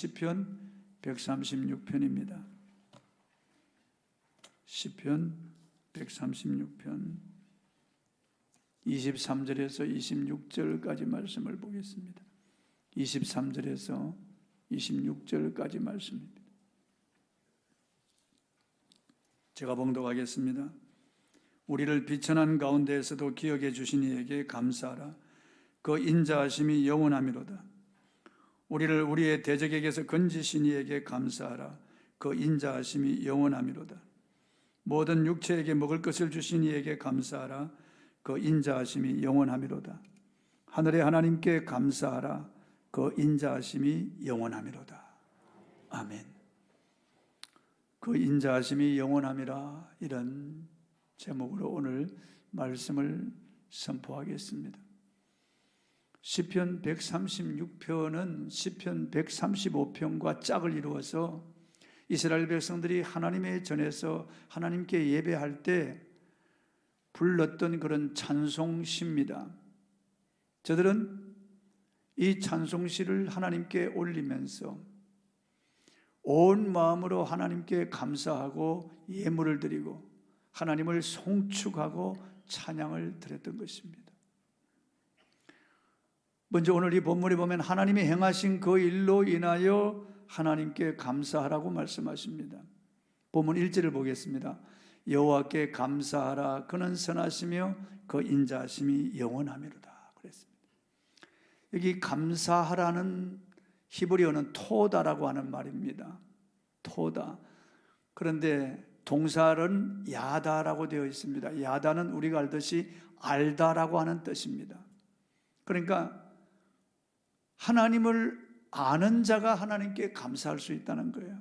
시편 136편입니다. 시편 136편 23절에서 26절까지 말씀을 보겠습니다. 23절에서 26절까지 말씀입니다. 제가 봉독하겠습니다. 우리를 비천한 가운데에서도 기억해 주신 이에게 감사하라. 그 인자하심이 영원하미로다. 우리를 우리의 대적에게서 건지신 이에게 감사하라. 그 인자하심이 영원하미로다. 모든 육체에게 먹을 것을 주신 이에게 감사하라. 그 인자하심이 영원하미로다. 하늘의 하나님께 감사하라. 그 인자하심이 영원하미로다. 아멘. 그 인자하심이 영원함이라, 이런 제목으로 오늘 말씀을 선포하겠습니다. 시편 136편은 시편 135편과 짝을 이루어서 이스라엘 백성들이 하나님의 전에서 하나님께 예배할 때 불렀던 그런 찬송시입니다. 저들은 이 찬송시를 하나님께 올리면서 온 마음으로 하나님께 감사하고 예물을 드리고 하나님을 송축하고 찬양을 드렸던 것입니다. 먼저 오늘 이 본문에 보면 하나님이 행하신 그 일로 인하여 하나님께 감사하라고 말씀하십니다. 본문 1절을 보겠습니다. 여호와께 감사하라. 그는 선하시며 그 인자하심이 영원하미로다 그랬습니다. 여기 감사하라는 히브리어는 토다라고 하는 말입니다. 토다. 그런데 동사는 야다라고 되어 있습니다. 야다는 우리가 알듯이 알다라고 하는 뜻입니다. 그러니까 하나님을 아는 자가 하나님께 감사할 수 있다는 거예요.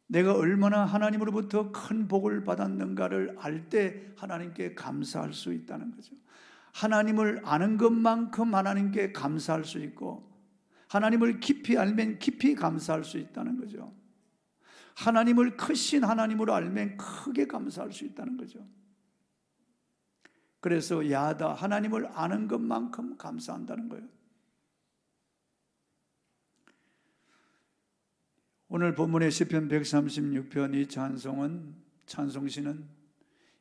내가 얼마나 하나님으로부터 큰 복을 받았는가를 알 때 하나님께 감사할 수 있다는 거죠. 하나님을 아는 것만큼 하나님께 감사할 수 있고, 하나님을 깊이 알면 깊이 감사할 수 있다는 거죠. 하나님을 크신 하나님으로 알면 크게 감사할 수 있다는 거죠. 그래서 야다, 하나님을 아는 것만큼 감사한다는 거예요. 오늘 본문의 시편 136편 이 찬송시는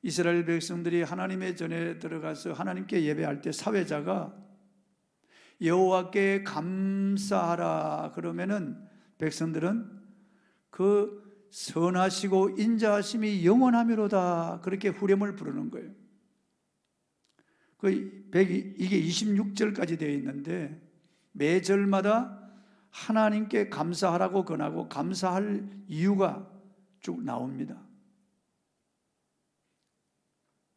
이스라엘 백성들이 하나님의 전에 들어가서 하나님께 예배할 때 사회자가 여호와께 감사하라 그러면은 백성들은 그 선하시고 인자하심이 영원하미로다 그렇게 후렴을 부르는 거예요. 이게 26절까지 되어 있는데 매 절마다 하나님께 감사하라고 권하고 감사할 이유가 쭉 나옵니다.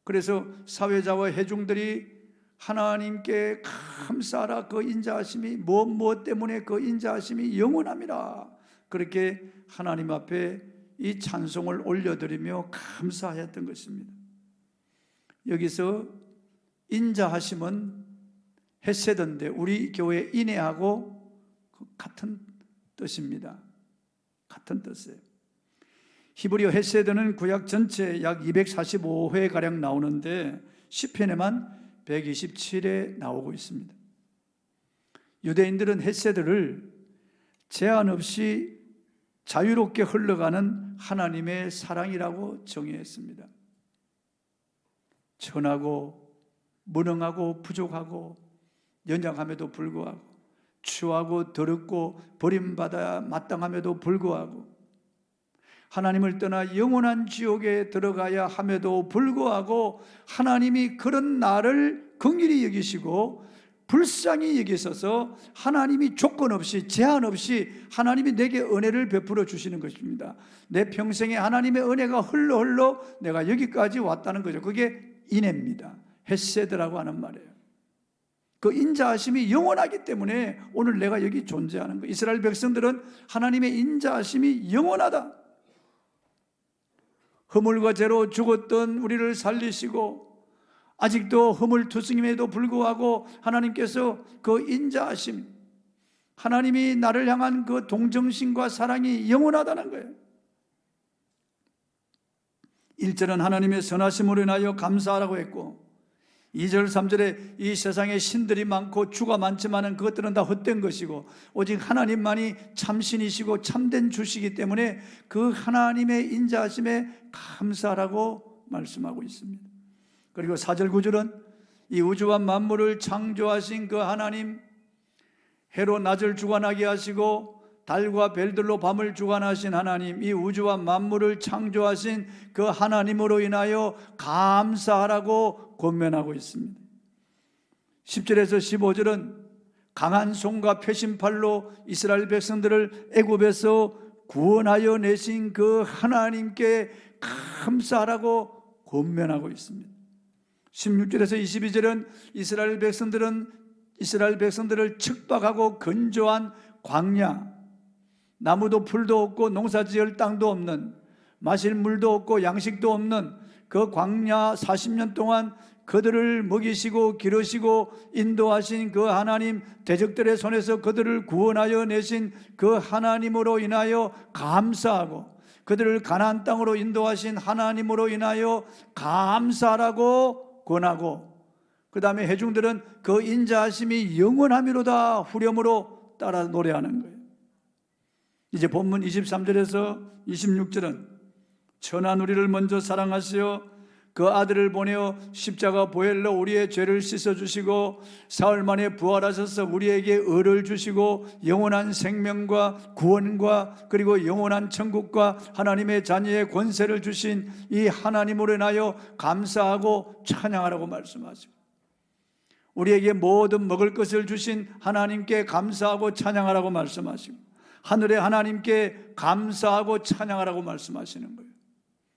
그래서 사회자와 회중들이 하나님께 감사하라. 그 인자하심이 무엇 때문에 그 인자하심이 영원함이라 그렇게 하나님 앞에 이 찬송을 올려드리며 감사하였던 것입니다. 여기서 인자하심은 헤세드인데 우리 교회 인애하고 같은 뜻입니다. 같은 뜻이에요. 히브리어 헤세드는 구약 전체에 약 245회가량 나오는데 시편에만 127회 나오고 있습니다. 유대인들은 헤세드를 제한 없이 자유롭게 흘러가는 하나님의 사랑이라고 정의했습니다. 천하고 무능하고 부족하고 연약함에도 불구하고 추하고 더럽고 버림받아야 마땅함에도 불구하고 하나님을 떠나 영원한 지옥에 들어가야 함에도 불구하고 하나님이 그런 나를 긍휼히 여기시고 불쌍히 여기셔서 하나님이 조건 없이 제한 없이 하나님이 내게 은혜를 베풀어 주시는 것입니다. 내 평생에 하나님의 은혜가 흘러 내가 여기까지 왔다는 거죠. 그게 인애입니다. 헤세드라고 하는 말이에요. 그 인자하심이 영원하기 때문에 오늘 내가 여기 존재하는 거예요. 이스라엘 백성들은 하나님의 인자하심이 영원하다. 허물과 죄로 죽었던 우리를 살리시고 아직도 허물투성임에도 불구하고 하나님께서 그 인자하심, 하나님이 나를 향한 그 동정심과 사랑이 영원하다는 거예요. 1절은 하나님의 선하심으로 인하여 감사하라고 했고 2절 3절에 이 세상에 신들이 많고 주가 많지만은 그것들은 다 헛된 것이고 오직 하나님만이 참신이시고 참된 주시기 때문에 그 하나님의 인자하심에 감사하라고 말씀하고 있습니다. 그리고 4절 9절은 이 우주와 만물을 창조하신 그 하나님, 해로 낮을 주관하게 하시고 달과 별들로 밤을 주관하신 하나님, 이 우주와 만물을 창조하신 그 하나님으로 인하여 감사하라고 권면하고 있습니다. 10절에서 15절은 강한 손과 표심팔로 이스라엘 백성들을 애굽에서 구원하여 내신 그 하나님께 감사하라고 권면하고 있습니다. 16절에서 22절은 이스라엘 백성들을 척박하고 건조한 광야, 나무도 풀도 없고 농사지을 땅도 없는, 마실 물도 없고 양식도 없는 그 광야 40년 동안 그들을 먹이시고 기르시고 인도하신 그 하나님, 대적들의 손에서 그들을 구원하여 내신 그 하나님으로 인하여 감사하고, 그들을 가나안 땅으로 인도하신 하나님으로 인하여 감사하라고 권하고, 그 다음에 회중들은 그 인자하심이 영원함이로다 후렴으로 따라 노래하는 거예요. 이제 본문 23절에서 26절은 천한 우리를 먼저 사랑하시어 그 아들을 보내어 십자가 보혈로 우리의 죄를 씻어주시고 사흘 만에 부활하셔서 우리에게 의를 주시고 영원한 생명과 구원과 그리고 영원한 천국과 하나님의 자녀의 권세를 주신 이 하나님으로 인하여 감사하고 찬양하라고 말씀하시고, 우리에게 모든 먹을 것을 주신 하나님께 감사하고 찬양하라고 말씀하시고, 하늘의 하나님께 감사하고 찬양하라고 말씀하시는 거예요.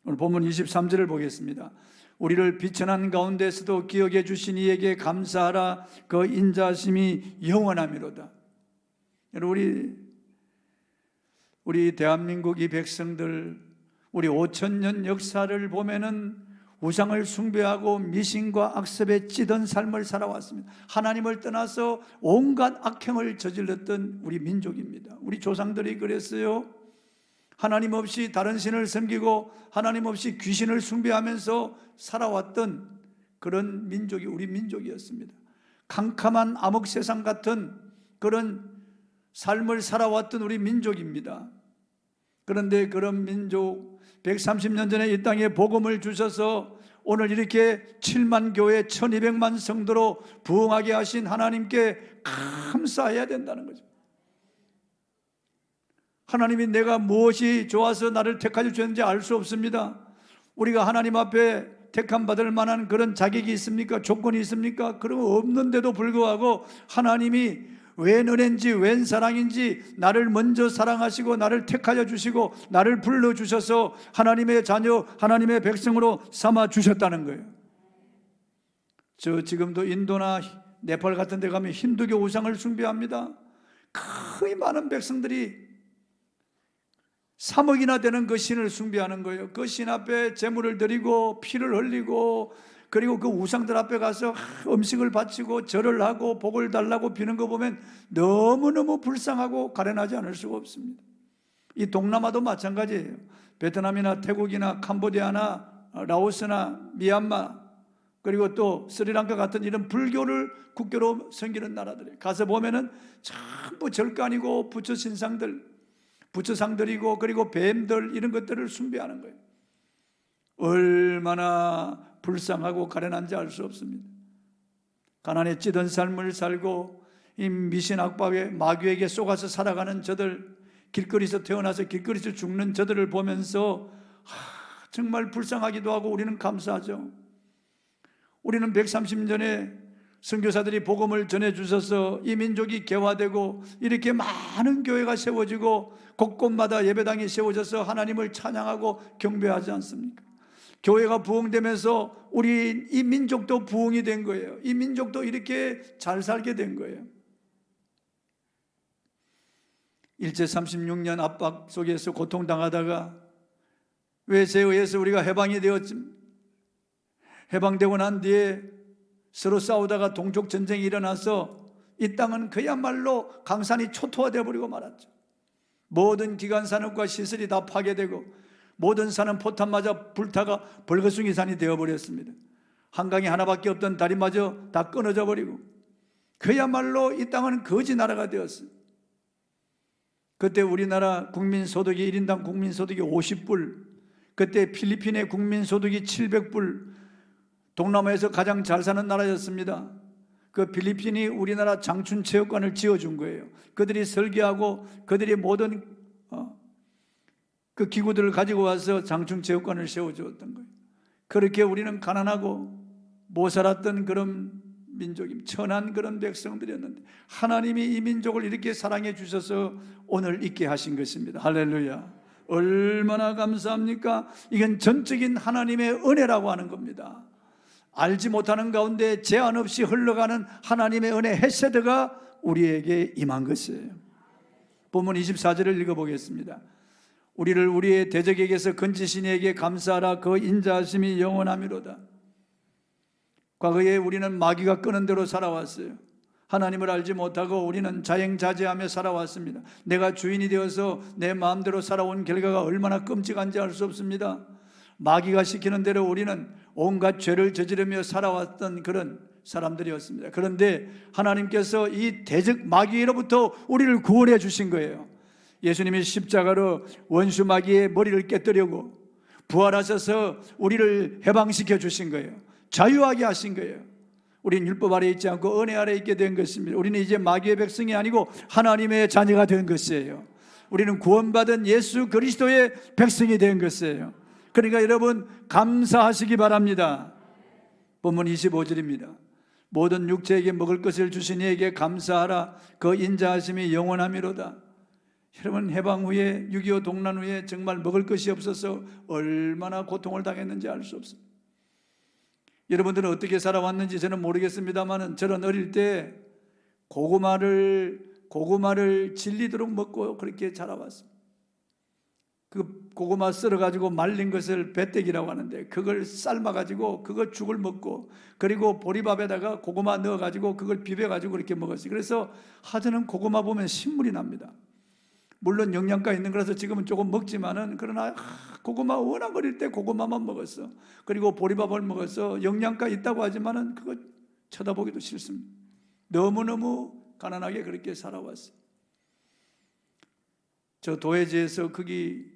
오늘 본문 23절을 보겠습니다. 우리를 비천한 가운데서도 기억해 주신 이에게 감사하라. 그 인자하심이 영원함이로다. 우리 대한민국 이 백성들, 우리 5,000년 역사를 보면은 우상을 숭배하고 미신과 악습에 찌든 삶을 살아왔습니다. 하나님을 떠나서 온갖 악행을 저질렀던 우리 민족입니다. 우리 조상들이 그랬어요. 하나님 없이 다른 신을 섬기고 하나님 없이 귀신을 숭배하면서 살아왔던 그런 민족이 우리 민족이었습니다. 캄캄한 암흑 세상 같은 그런 삶을 살아왔던 우리 민족입니다. 그런데 그런 민족 130년 전에 이 땅에 복음을 주셔서 오늘 이렇게 7만 교회 1200만 성도로 부흥하게 하신 하나님께 감사해야 된다는 거죠. 하나님이 내가 무엇이 좋아서 나를 택하여 주셨는지 알 수 없습니다. 우리가 하나님 앞에 택함 받을 만한 그런 자격이 있습니까? 조건이 있습니까? 그런 거 없는데도 불구하고 하나님이 웬 은혜인지 웬 사랑인지 나를 먼저 사랑하시고 나를 택하여 주시고 나를 불러주셔서 하나님의 자녀, 하나님의 백성으로 삼아 주셨다는 거예요. 지금도 인도나 네팔 같은 데 가면 힌두교 우상을 숭배합니다. 거의 많은 백성들이 3억이나 되는 그 신을 숭배하는 거예요. 그 신 앞에 제물을 드리고 피를 흘리고 그리고 그 우상들 앞에 가서 음식을 바치고 절을 하고 복을 달라고 비는 거 보면 너무너무 불쌍하고 가련하지 않을 수가 없습니다. 이 동남아도 마찬가지예요. 베트남이나 태국이나 캄보디아나 라오스나 미얀마 그리고 또 스리랑카 같은 이런 불교를 국교로 섬기는 나라들이에요. 가서 보면은 전부 절간이고 부처 신상들, 부처상들이고 그리고 뱀들 이런 것들을 숭배하는 거예요. 얼마나 불쌍하고 가련한지 알 수 없습니다. 가난에 찌든 삶을 살고 이 미신 악법에 마귀에게 속아서 살아가는 저들, 길거리에서 태어나서 길거리에서 죽는 저들을 보면서 정말 불쌍하기도 하고 우리는 감사하죠. 우리는 130년에 선교사들이 복음을 전해주셔서 이 민족이 개화되고 이렇게 많은 교회가 세워지고 곳곳마다 예배당이 세워져서 하나님을 찬양하고 경배하지 않습니까? 교회가 부흥되면서 우리 이 민족도 부흥이 된 거예요. 이 민족도 이렇게 잘 살게 된 거예요. 일제 36년 압박 속에서 고통당하다가 외세에 의해서 우리가 해방되고 난 뒤에 서로 싸우다가 동족 전쟁이 일어나서 이 땅은 그야말로 강산이 초토화되어 버리고 말았죠. 모든 기관 산업과 시설이 다 파괴되고 모든 산은 포탄 맞아 불타가 벌거숭이 산이 되어버렸습니다. 한강이 하나밖에 없던 다리마저 다 끊어져 버리고 그야말로 이 땅은 거지 나라가 되었어요. 그때 우리나라 국민소득이 1인당 국민소득이 50불, 그때 필리핀의 국민소득이 700불, 동남아에서 가장 잘 사는 나라였습니다. 그 필리핀이 우리나라 장춘체육관을 지어준 거예요. 그들이 설계하고 그들이 모든 그 기구들을 가지고 와서 장춘체육관을 세워주었던 거예요. 그렇게 우리는 가난하고 못 살았던 그런 민족이 천한 그런 백성들이었는데 하나님이 이 민족을 이렇게 사랑해 주셔서 오늘 있게 하신 것입니다. 할렐루야. 얼마나 감사합니까? 이건 전적인 하나님의 은혜라고 하는 겁니다. 알지 못하는 가운데 제한 없이 흘러가는 하나님의 은혜 헤세드가 우리에게 임한 것이에요. 본문 24절을 읽어보겠습니다. 우리를 우리의 대적에게서 건지신 이에게 감사하라. 그 인자하심이 영원하미로다. 과거에 우리는 마귀가 끄는 대로 살아왔어요. 하나님을 알지 못하고 우리는 자행자제하며 살아왔습니다. 내가 주인이 되어서 내 마음대로 살아온 결과가 얼마나 끔찍한지 알 수 없습니다. 마귀가 시키는 대로 우리는 온갖 죄를 저지르며 살아왔던 그런 사람들이었습니다. 그런데 하나님께서 이 대적 마귀로부터 우리를 구원해 주신 거예요. 예수님이 십자가로 원수 마귀의 머리를 깨뜨리고 부활하셔서 우리를 해방시켜 주신 거예요. 자유하게 하신 거예요. 우리는 율법 아래 있지 않고 은혜 아래 있게 된 것입니다. 우리는 이제 마귀의 백성이 아니고 하나님의 자녀가 된 것이에요. 우리는 구원받은 예수 그리스도의 백성이 된 것이에요. 그러니까 여러분 감사하시기 바랍니다. 본문 25절입니다. 모든 육체에게 먹을 것을 주신 이에게 감사하라. 그 인자하심이 영원하미로다. 여러분 해방 후에 6.25 동란 후에 정말 먹을 것이 없어서 얼마나 고통을 당했는지 알 수 없습니다. 여러분들은 어떻게 살아왔는지 저는 모르겠습니다만 저는 어릴 때 고구마를 질리도록 먹고 그렇게 자라왔습니다. 그 고구마 썰어가지고 말린 것을 배때기라고 하는데 그걸 삶아가지고 그거 죽을 먹고 그리고 보리밥에다가 고구마 넣어가지고 그걸 비벼가지고 그렇게 먹었어요. 그래서 하저는 고구마 보면 신물이 납니다. 물론 영양가 있는 거라서 지금은 조금 먹지만은 그러나 고구마 워낙 어릴 때 고구마만 먹었어. 그리고 보리밥을 먹어서 영양가 있다고 하지만은 그거 쳐다보기도 싫습니다. 너무너무 가난하게 그렇게 살아왔어요. 저 도해지에서 거기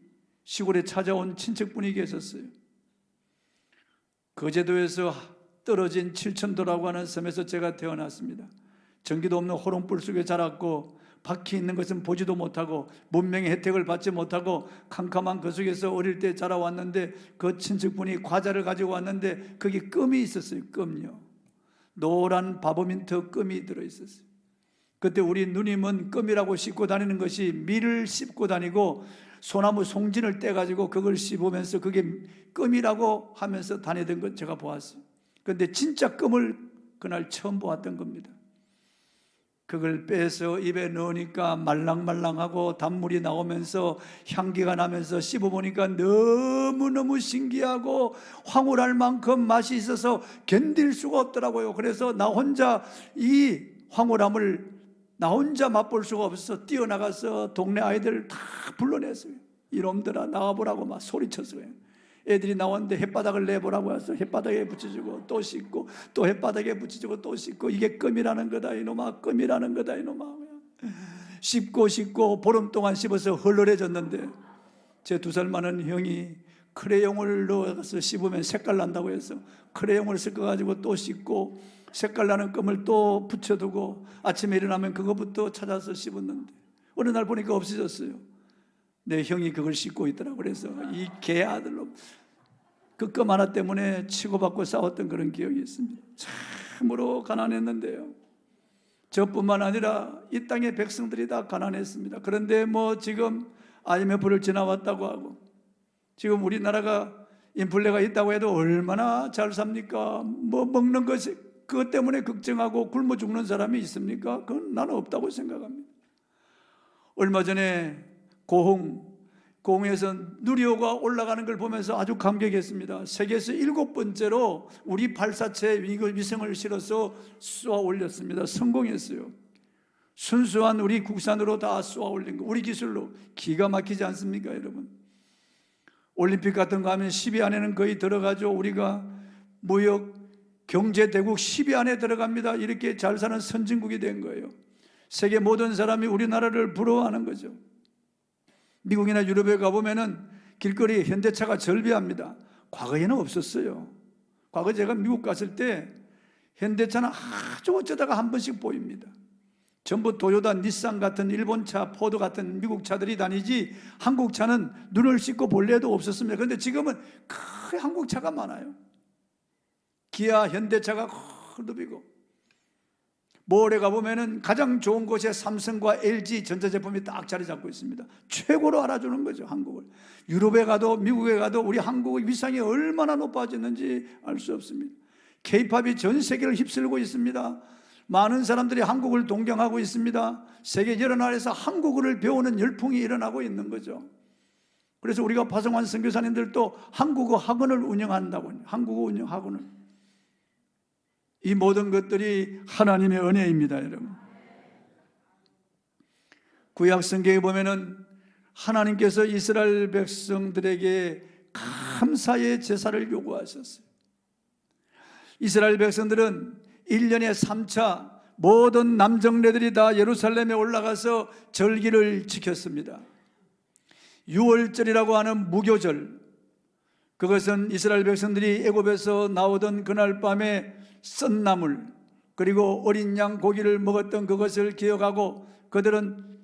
시골에 찾아온 친척분이 계셨어요. 거제도에서 떨어진 칠천도라고 하는 섬에서 제가 태어났습니다. 전기도 없는 호롱불 속에 자랐고 바퀴 있는 것은 보지도 못하고 문명의 혜택을 받지 못하고 캄캄한 그 속에서 어릴 때 자라왔는데 그 친척분이 과자를 가지고 왔는데 거기 껌이 있었어요. 껌요. 노란 바보민트 껌이 들어있었어요. 그때 우리 누님은 껌이라고 씹고 다니는 것이 밀을 씹고 다니고 소나무 송진을 떼가지고 그걸 씹으면서 그게 껌이라고 하면서 다니던 것 제가 보았어요. 그런데 진짜 껌을 그날 처음 보았던 겁니다. 그걸 빼서 입에 넣으니까 말랑말랑하고 단물이 나오면서 향기가 나면서 씹어보니까 너무너무 신기하고 황홀할 만큼 맛이 있어서 견딜 수가 없더라고요. 그래서 나 혼자 이 황홀함을 나 혼자 맛볼 수가 없어서 뛰어나가서 동네 아이들 다 불러냈어요. 이놈들아 나와보라고 막 소리쳤어요. 애들이 나왔는데 햇바닥을 내보라고 해서 햇바닥에 붙여주고 또 씻고 또 햇바닥에 붙여주고 또 씻고 이게 껌이라는 거다 이놈아, 껌이라는 거다 이놈아. 씹고 보름 동안 씹어서 헐렁해졌는데 제 2살 많은 형이 크레용을 넣어서 씹으면 색깔 난다고 해서 크레용을 섞어가지고 또 씹고 색깔 나는 껌을 또 붙여두고 아침에 일어나면 그것부터 찾아서 씹었는데 어느 날 보니까 없어졌어요. 내 형이 그걸 씹고 있더라고. 그래서 이 개 아들로 그 껌 하나 때문에 치고받고 싸웠던 그런 기억이 있습니다. 참으로 가난했는데요. 저뿐만 아니라 이 땅의 백성들이 다 가난했습니다. 그런데 뭐 지금 IMF를 지나왔다고 하고 지금 우리나라가 인플레가 있다고 해도 얼마나 잘 삽니까? 뭐 먹는 것이 그것 때문에 걱정하고 굶어 죽는 사람이 있습니까? 그건 나는 없다고 생각합니다. 얼마 전에 고흥에서 누리호가 올라가는 걸 보면서 아주 감격했습니다. 세계에서 7번째로 우리 발사체 위성을 실어서 쏘아 올렸습니다. 성공했어요. 순수한 우리 국산으로 다 쏘아 올린 거, 우리 기술로. 기가 막히지 않습니까, 여러분? 올림픽 같은 거 하면 10위 안에는 거의 들어가죠. 우리가 무역 경제대국 10위 안에 들어갑니다. 이렇게 잘 사는 선진국이 된 거예요. 세계 모든 사람이 우리나라를 부러워하는 거죠. 미국이나 유럽에 가보면은 길거리에 현대차가 절비합니다. 과거에는 없었어요. 과거 제가 미국 갔을 때 현대차는 아주 어쩌다가 한 번씩 보입니다. 전부 도요타, 닛산 같은 일본차, 포드 같은 미국 차들이 다니지 한국 차는 눈을 씻고 볼 일도 없었습니다. 그런데 지금은 크게 한국 차가 많아요. 기아, 현대차가 ヌ비고, 몰에 가보면은 가장 좋은 곳에 삼성과 LG 전자제품이 딱 자리 잡고 있습니다. 최고로 알아주는 거죠, 한국을. 유럽에 가도 미국에 가도 우리 한국의 위상이 얼마나 높아졌는지 알 수 없습니다. K-팝이 전 세계를 휩쓸고 있습니다. 많은 사람들이 한국을 동경하고 있습니다. 세계 여러 나라에서 한국어를 배우는 열풍이 일어나고 있는 거죠. 그래서 우리가 파송환 선교사님들도 한국어 학원을 운영한다고, 한국어 운영 학원을. 이 모든 것들이 하나님의 은혜입니다, 여러분. 구약 성경에 보면은 하나님께서 이스라엘 백성들에게 감사의 제사를 요구하셨어요. 이스라엘 백성들은 1년에 3차 모든 남정네들이 다 예루살렘에 올라가서 절기를 지켰습니다. 유월절이라고 하는 무교절, 그것은 이스라엘 백성들이 애굽에서 나오던 그날 밤에 썬나물 그리고 어린 양 고기를 먹었던 그것을 기억하고 그들은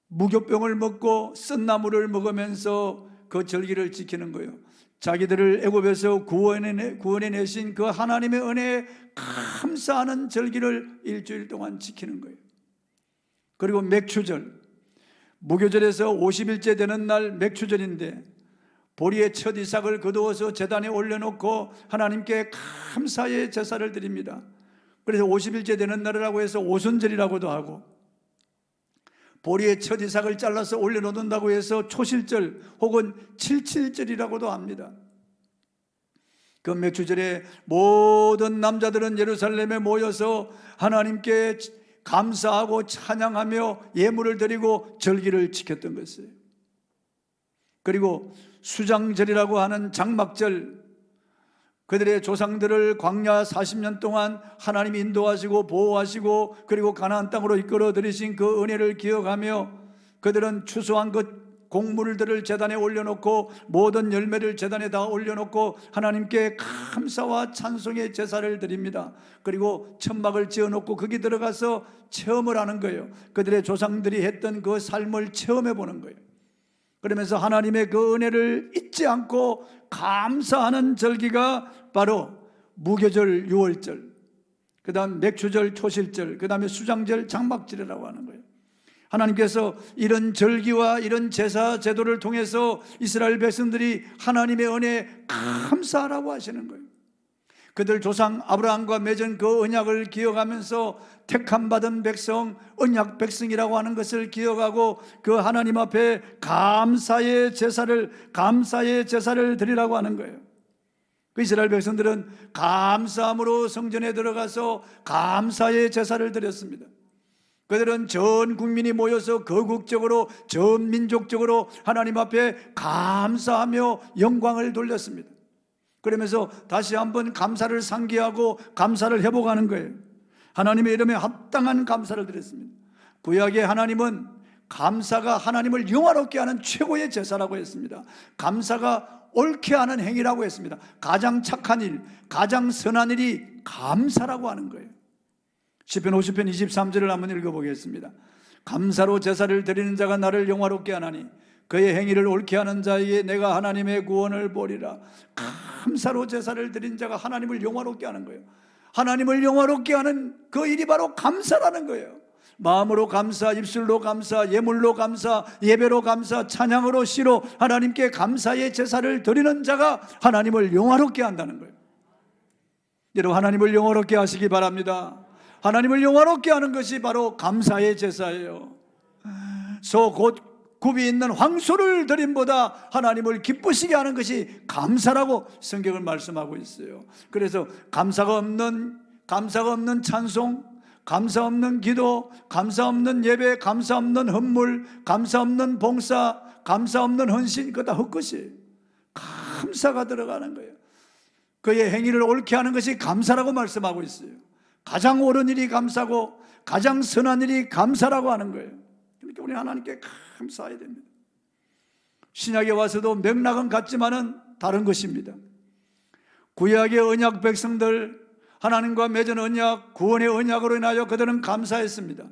무교병을 먹고 썬나물을 먹으면서 그 절기를 지키는 거예요. 자기들을 애굽에서 구원해내신 그 하나님의 은혜에 감사하는 절기를 일주일 동안 지키는 거예요. 그리고 맥추절, 무교절에서 50일째 되는 날 맥추절인데 보리의 첫 이삭을 거두어서 제단에 올려놓고 하나님께 감사의 제사를 드립니다. 그래서 50일째 되는 날이라고 해서 오순절이라고도 하고, 보리의 첫 이삭을 잘라서 올려놓는다고 해서 초실절 혹은 칠칠절이라고도 합니다. 그 맥추절에 모든 남자들은 예루살렘에 모여서 하나님께 감사하고 찬양하며 예물을 드리고 절기를 지켰던 것이에요. 그리고 수장절이라고 하는 장막절, 그들의 조상들을 광야 40년 동안 하나님이 인도하시고 보호하시고 그리고 가나안 땅으로 이끌어 들이신 그 은혜를 기억하며 그들은 추수한 것 곡물들을 제단에 올려놓고 모든 열매를 제단에 다 올려놓고 하나님께 감사와 찬송의 제사를 드립니다. 그리고 천막을 지어놓고 거기 들어가서 체험을 하는 거예요. 그들의 조상들이 했던 그 삶을 체험해 보는 거예요. 그러면서 하나님의 그 은혜를 잊지 않고 감사하는 절기가 바로 무교절, 유월절, 그 다음 맥추절, 초실절, 그 다음에 수장절, 장막절이라고 하는 거예요. 하나님께서 이런 절기와 이런 제사 제도를 통해서 이스라엘 백성들이 하나님의 은혜에 감사하라고 하시는 거예요. 그들 조상 아브라함과 맺은 그 언약을 기억하면서 택함 받은 백성, 언약 백성이라고 하는 것을 기억하고 그 하나님 앞에 감사의 제사를 드리라고 하는 거예요. 그 이스라엘 백성들은 감사함으로 성전에 들어가서 감사의 제사를 드렸습니다. 그들은 전 국민이 모여서 거국적으로 전 민족적으로 하나님 앞에 감사하며 영광을 돌렸습니다. 그러면서 다시 한번 감사를 상기하고 감사를 회복하는 거예요. 하나님의 이름에 합당한 감사를 드렸습니다. 구약의 하나님은 감사가 하나님을 영화롭게 하는 최고의 제사라고 했습니다. 감사가 옳게 하는 행위라고 했습니다. 가장 착한 일, 가장 선한 일이 감사라고 하는 거예요. 시편 50편 23절을 한번 읽어보겠습니다. 감사로 제사를 드리는 자가 나를 영화롭게 하나니 그의 행위를 옳게 하는 자에게 내가 하나님의 구원을 보리라. 감사로 제사를 드린 자가 하나님을 영화롭게 하는 거예요. 하나님을 영화롭게 하는 그 일이 바로 감사라는 거예요. 마음으로 감사, 입술로 감사, 예물로 감사, 예배로 감사, 찬양으로 시로 하나님께 감사의 제사를 드리는 자가 하나님을 영화롭게 한다는 거예요. 여러분, 하나님을 영화롭게 하시기 바랍니다. 하나님을 영화롭게 하는 것이 바로 감사의 제사예요. 소 곧 굽이 있는 황소를 드림보다 하나님을 기쁘시게 하는 것이 감사라고 성경을 말씀하고 있어요. 그래서 감사가 없는 찬송, 감사 없는 기도, 감사 없는 예배, 감사 없는 헌물, 감사 없는 봉사, 감사 없는 헌신, 그거 다 헛것이에요. 감사가 들어가는 거예요. 그의 행위를 옳게 하는 것이 감사라고 말씀하고 있어요. 가장 옳은 일이 감사고 가장 선한 일이 감사라고 하는 거예요. 그러니까 우리 하나님께 감사해야 됩니다. 신약에 와서도 맥락은 같지만은 다른 것입니다. 구약의 언약 백성들, 하나님과 맺은 언약, 구원의 언약으로 인하여 그들은 감사했습니다.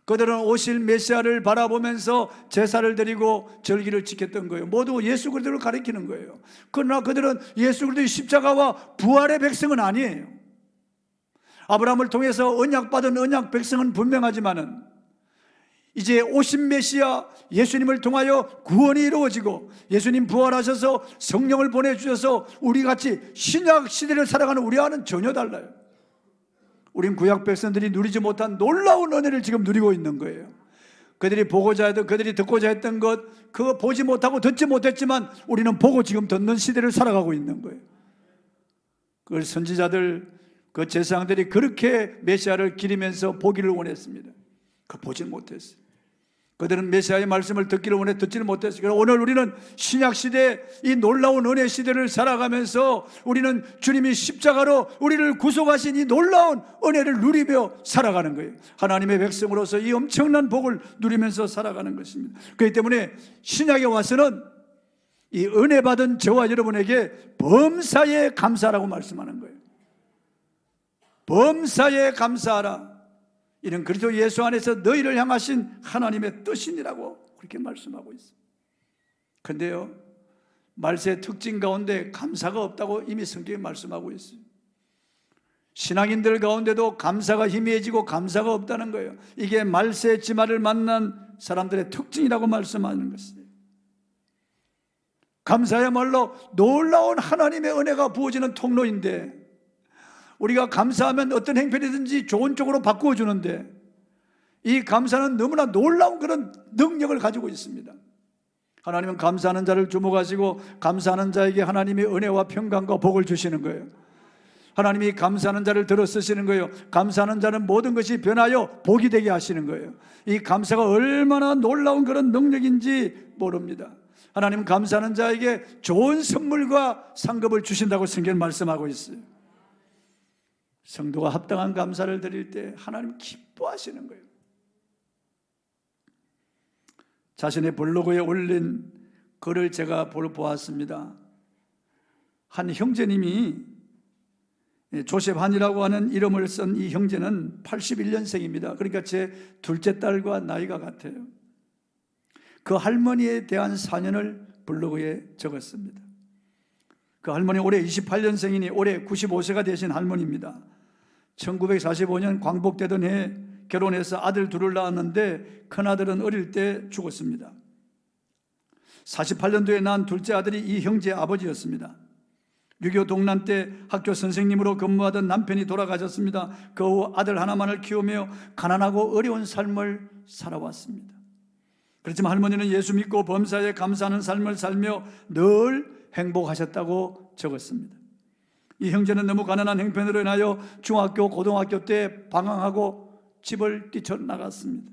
그들은 오실 메시아를 바라보면서 제사를 드리고 절기를 지켰던 거예요. 모두 예수 그리스도를 가리키는 거예요. 그러나 그들은 예수 그리스도의 십자가와 부활의 백성은 아니에요. 아브라함을 통해서 언약받은 언약 백성은 분명하지만은 이제 오신 메시아 예수님을 통하여 구원이 이루어지고 예수님 부활하셔서 성령을 보내주셔서 우리같이 신약 시대를 살아가는 우리와는 전혀 달라요. 우린 구약 백성들이 누리지 못한 놀라운 은혜를 지금 누리고 있는 거예요. 그들이 보고자 해도 그들이 듣고자 했던 것 그거 보지 못하고 듣지 못했지만 우리는 보고 지금 듣는 시대를 살아가고 있는 거예요. 그 선지자들 그 제사장들이 그렇게 메시아를 기리면서 보기를 원했습니다. 그 보지 못했어요. 그들은 메시아의 말씀을 듣기를 원해 듣지를 못했어요. 그래서 오늘 우리는 신약시대 이 놀라운 은혜 시대를 살아가면서 우리는 주님이 십자가로 우리를 구속하신 이 놀라운 은혜를 누리며 살아가는 거예요. 하나님의 백성으로서 이 엄청난 복을 누리면서 살아가는 것입니다. 그렇기 때문에 신약에 와서는 이 은혜 받은 저와 여러분에게 범사에 감사라고 말씀하는 거예요. 범사에 감사하라. 이는 그리스도 예수 안에서 너희를 향하신 하나님의 뜻이니라고 그렇게 말씀하고 있습니다. 그런데요, 말세의 특징 가운데 감사가 없다고 이미 성경에 말씀하고 있어요. 신앙인들 가운데도 감사가 희미해지고 감사가 없다는 거예요. 이게 말세의 지마를 만난 사람들의 특징이라고 말씀하는 것이에요. 감사야말로 놀라운 하나님의 은혜가 부어지는 통로인데 우리가 감사하면 어떤 행편이든지 좋은 쪽으로 바꾸어 주는데 이 감사는 너무나 놀라운 그런 능력을 가지고 있습니다. 하나님은 감사하는 자를 주목하시고 감사하는 자에게 하나님의 은혜와 평강과 복을 주시는 거예요. 하나님이 감사하는 자를 들어 쓰시는 거예요. 감사하는 자는 모든 것이 변하여 복이 되게 하시는 거예요. 이 감사가 얼마나 놀라운 그런 능력인지 모릅니다. 하나님은 감사하는 자에게 좋은 선물과 상급을 주신다고 성경은 말씀하고 있어요. 성도가 합당한 감사를 드릴 때 하나님 기뻐하시는 거예요. 자신의 블로그에 올린 글을 제가 보았습니다. 한 형제님이 조셉한이라고 하는 이름을 쓴 이 형제는 81년생입니다. 그러니까 제 둘째 딸과 나이가 같아요. 그 할머니에 대한 사연을 블로그에 적었습니다. 그 할머니 올해 28년생이니 올해 95세가 되신 할머니입니다. 1945년 광복되던 해에 결혼해서 아들 둘을 낳았는데 큰아들은 어릴 때 죽었습니다. 48년도에 낳은 둘째 아들이 이 형제의 아버지였습니다. 6.25 동란 때 학교 선생님으로 근무하던 남편이 돌아가셨습니다. 그 후 아들 하나만을 키우며 가난하고 어려운 삶을 살아왔습니다. 그렇지만 할머니는 예수 믿고 범사에 감사하는 삶을 살며 늘 행복하셨다고 적었습니다. 이 형제는 너무 가난한 형편으로 인하여 중학교, 고등학교 때 방황하고 집을 뛰쳐나갔습니다.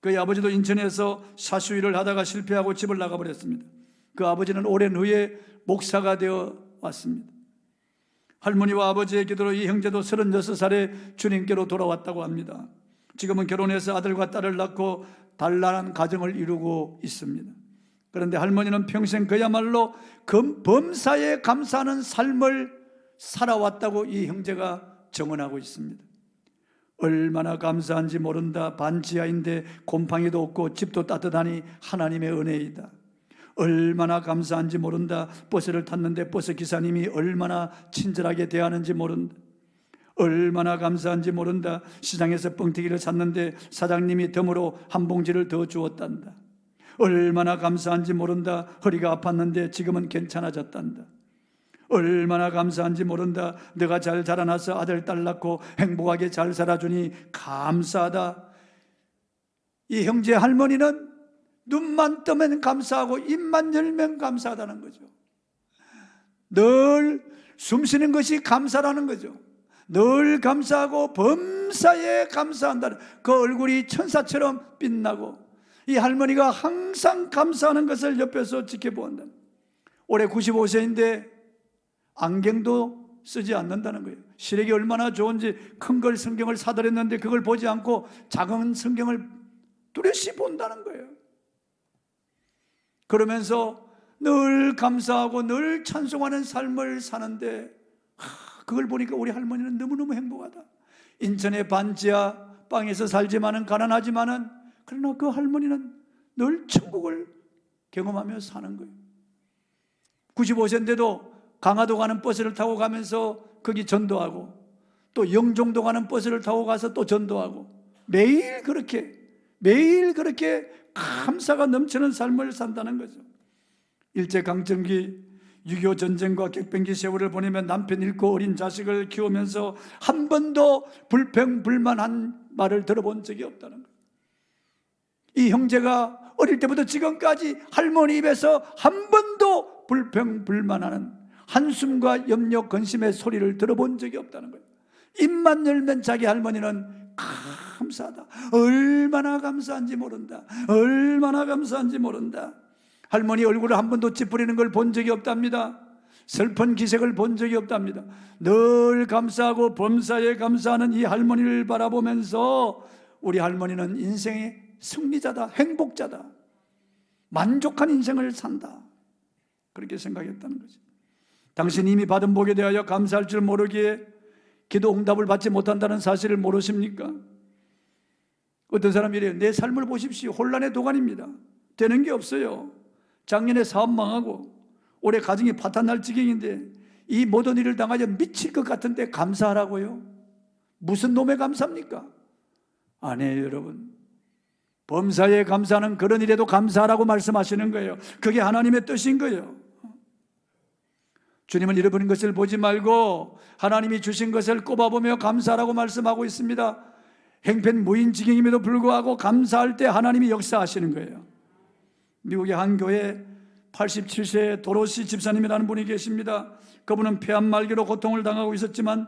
그의 아버지도 인천에서 사수 일을 하다가 실패하고 집을 나가버렸습니다. 그 아버지는 오랜 후에 목사가 되어 왔습니다. 할머니와 아버지의 기도로 이 형제도 36살에 주님께로 돌아왔다고 합니다. 지금은 결혼해서 아들과 딸을 낳고 단란한 가정을 이루고 있습니다. 그런데 할머니는 평생 그야말로 범사에 감사하는 삶을 살아왔다고 이 형제가 증언하고 있습니다. 얼마나 감사한지 모른다. 반지하인데 곰팡이도 없고 집도 따뜻하니 하나님의 은혜이다. 얼마나 감사한지 모른다. 버스를 탔는데 버스 기사님이 얼마나 친절하게 대하는지 모른다. 얼마나 감사한지 모른다. 시장에서 뻥튀기를 샀는데 사장님이 덤으로 한 봉지를 더 주었단다. 얼마나 감사한지 모른다. 허리가 아팠는데 지금은 괜찮아졌단다. 얼마나 감사한지 모른다. 내가 잘 자라나서 아들 딸 낳고 행복하게 잘 살아주니 감사하다. 이 형제 할머니는 눈만 뜨면 감사하고 입만 열면 감사하다는 거죠. 늘 숨쉬는 것이 감사라는 거죠. 늘 감사하고 범사에 감사한다는 그 얼굴이 천사처럼 빛나고 이 할머니가 항상 감사하는 것을 옆에서 지켜보았다. 올해 95세인데 안경도 쓰지 않는다는 거예요. 시력이 얼마나 좋은지 큰 걸 성경을 사들였는데 그걸 보지 않고 작은 성경을 뚜렷이 본다는 거예요. 그러면서 늘 감사하고 늘 찬송하는 삶을 사는데 그걸 보니까 우리 할머니는 너무너무 행복하다. 인천의 반지하 빵에서 살지만은 가난하지만은 그러나 그 할머니는 늘 천국을 경험하며 사는 거예요. 95세인데도 강화도 가는 버스를 타고 가면서 거기 전도하고 또 영종도 가는 버스를 타고 가서 또 전도하고 매일 그렇게 감사가 넘치는 삶을 산다는 거죠. 일제강점기 6.25 전쟁과 격변기 세월을 보내면 남편 잃고 어린 자식을 키우면서 한 번도 불평불만한 말을 들어본 적이 없다는 거예요. 이 형제가 어릴 때부터 지금까지 할머니 입에서 한 번도 불평불만하는 한숨과 염려 근심의 소리를 들어본 적이 없다는 거예요. 입만 열면 자기 할머니는 감사하다, 얼마나 감사한지 모른다, 얼마나 감사한지 모른다. 할머니 얼굴을 한 번도 찌푸리는 걸 본 적이 없답니다. 슬픈 기색을 본 적이 없답니다. 늘 감사하고 범사에 감사하는 이 할머니를 바라보면서 우리 할머니는 인생의 승리자다, 행복자다, 만족한 인생을 산다, 그렇게 생각했다는 거죠. 당신 이미 받은 복에 대하여 감사할 줄 모르기에 기도 응답을 받지 못한다는 사실을 모르십니까? 어떤 사람이 이래요. 내 삶을 보십시오. 혼란의 도가니입니다. 되는 게 없어요. 작년에 사업 망하고 올해 가정이 파탄날 지경인데 이 모든 일을 당하여 미칠 것 같은데 감사하라고요? 무슨 놈의 감사입니까? 아니에요, 여러분. 범사에 감사하는 그런 일에도 감사하라고 말씀하시는 거예요. 그게 하나님의 뜻인 거예요. 주님을 잃어버린 것을 보지 말고 하나님이 주신 것을 꼽아보며 감사하라고 말씀하고 있습니다. 행편무인지경임에도 불구하고 감사할 때 하나님이 역사하시는 거예요. 미국의 한 교회에 87세 도로시 집사님이라는 분이 계십니다. 그분은 폐암말기로 고통을 당하고 있었지만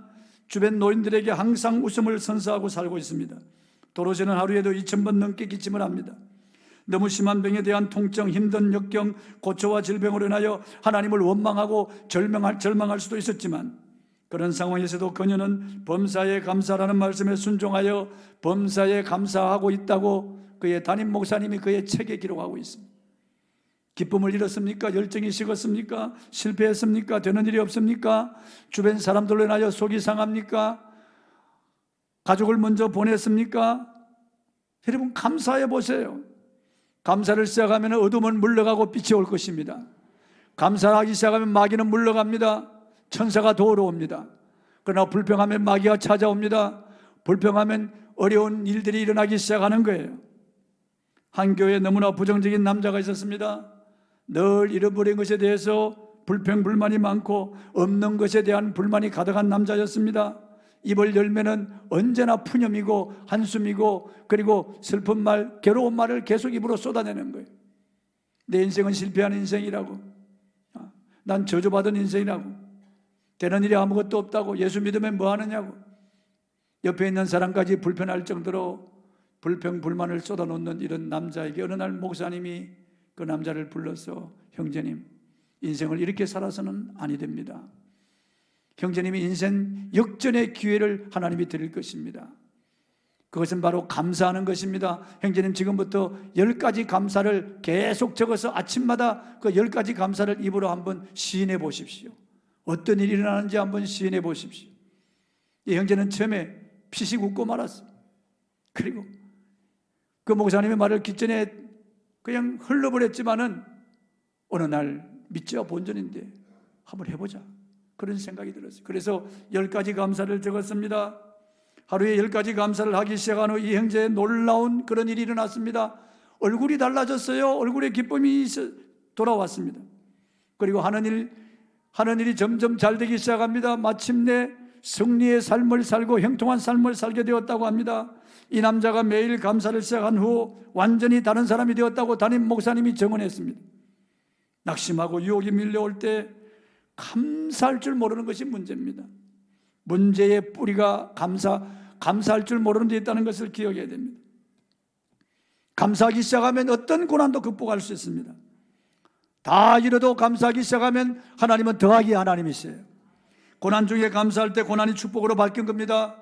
주변 노인들에게 항상 웃음을 선사하고 살고 있습니다. 도로시는 하루에도 2000번 넘게 기침을 합니다. 너무 심한 병에 대한 통증, 힘든 역경, 고초와 질병으로 인하여 하나님을 원망하고 절망할 수도 있었지만 그런 상황에서도 그녀는 범사에 감사라는 말씀에 순종하여 범사에 감사하고 있다고 그의 담임 목사님이 그의 책에 기록하고 있습니다. 기쁨을 잃었습니까? 열정이 식었습니까? 실패했습니까? 되는 일이 없습니까? 주변 사람들로 인하여 속이 상합니까? 가족을 먼저 보냈습니까? 여러분 감사해 보세요. 감사를 시작하면 어둠은 물러가고 빛이 올 것입니다. 감사하기 시작하면 마귀는 물러갑니다. 천사가 도우러 옵니다. 그러나 불평하면 마귀가 찾아옵니다. 불평하면 어려운 일들이 일어나기 시작하는 거예요. 한 교회에 너무나 부정적인 남자가 있었습니다. 늘 잃어버린 것에 대해서 불평불만이 많고 없는 것에 대한 불만이 가득한 남자였습니다. 입을 열면은 언제나 푸념이고 한숨이고 그리고 슬픈 말, 괴로운 말을 계속 입으로 쏟아내는 거예요. 내 인생은 실패한 인생이라고, 난 저주받은 인생이라고, 되는 일이 아무것도 없다고, 예수 믿으면 뭐 하느냐고, 옆에 있는 사람까지 불편할 정도로 불평불만을 쏟아놓는 이런 남자에게 어느 날 목사님이 그 남자를 불러서 형제님, 인생을 이렇게 살아서는 아니 됩니다. 형제님이 인생 역전의 기회를 하나님이 드릴 것입니다. 그것은 바로 감사하는 것입니다. 형제님 지금부터 10가지 감사를 계속 적어서 아침마다 그 10가지 감사를 입으로 한번 시인해 보십시오. 어떤 일이 일어나는지 한번 시인해 보십시오. 이 형제는 처음에 피식 웃고 말았어요. 그리고 그 목사님의 말을 기전에 그냥 흘러버렸지만은 어느 날 믿지와 본전인데 한번 해보자, 그런 생각이 들었어요. 그래서 10가지 감사를 적었습니다. 하루에 10가지 감사를 하기 시작한 후 이 형제의 놀라운 그런 일이 일어났습니다. 얼굴이 달라졌어요. 얼굴에 기쁨이 돌아왔습니다. 그리고 하는 일이 점점 잘 되기 시작합니다. 마침내 승리의 삶을 살고 형통한 삶을 살게 되었다고 합니다. 이 남자가 매일 감사를 시작한 후 완전히 다른 사람이 되었다고 담임 목사님이 증언했습니다. 낙심하고 유혹이 밀려올 때 감사할 줄 모르는 것이 문제입니다. 문제의 뿌리가 감사할 줄 모르는 데 있다는 것을 기억해야 됩니다. 감사하기 시작하면 어떤 고난도 극복할 수 있습니다. 다 잃어도 감사하기 시작하면 하나님은 더하기 하나님이세요. 고난 중에 감사할 때 고난이 축복으로 바뀐 겁니다.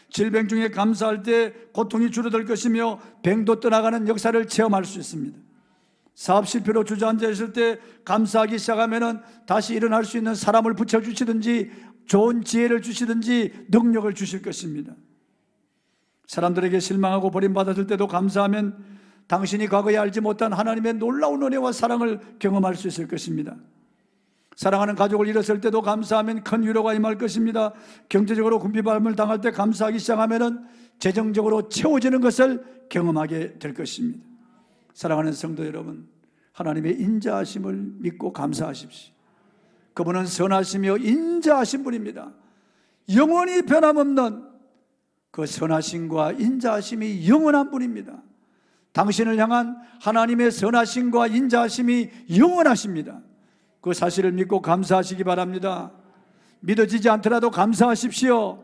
질병 중에 감사할 때 고통이 줄어들 것이며 병도 떠나가는 역사를 체험할 수 있습니다. 사업 실패로 주저앉아 있을 때 감사하기 시작하면 다시 일어날 수 있는 사람을 붙여주시든지 좋은 지혜를 주시든지 능력을 주실 것입니다. 사람들에게 실망하고 버림받았을 때도 감사하면 당신이 과거에 알지 못한 하나님의 놀라운 은혜와 사랑을 경험할 수 있을 것입니다. 사랑하는 가족을 잃었을 때도 감사하면 큰 위로가 임할 것입니다. 경제적으로 굶비밤을 당할 때 감사하기 시작하면 재정적으로 채워지는 것을 경험하게 될 것입니다. 사랑하는 성도 여러분, 하나님의 인자하심을 믿고 감사하십시오. 그분은 선하시며 인자하신 분입니다. 영원히 변함없는 그 선하심과 인자하심이 영원한 분입니다. 당신을 향한 하나님의 선하심과 인자하심이 영원하십니다. 그 사실을 믿고 감사하시기 바랍니다. 믿어지지 않더라도 감사하십시오.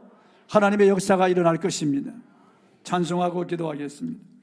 하나님의 역사가 일어날 것입니다. 찬송하고 기도하겠습니다.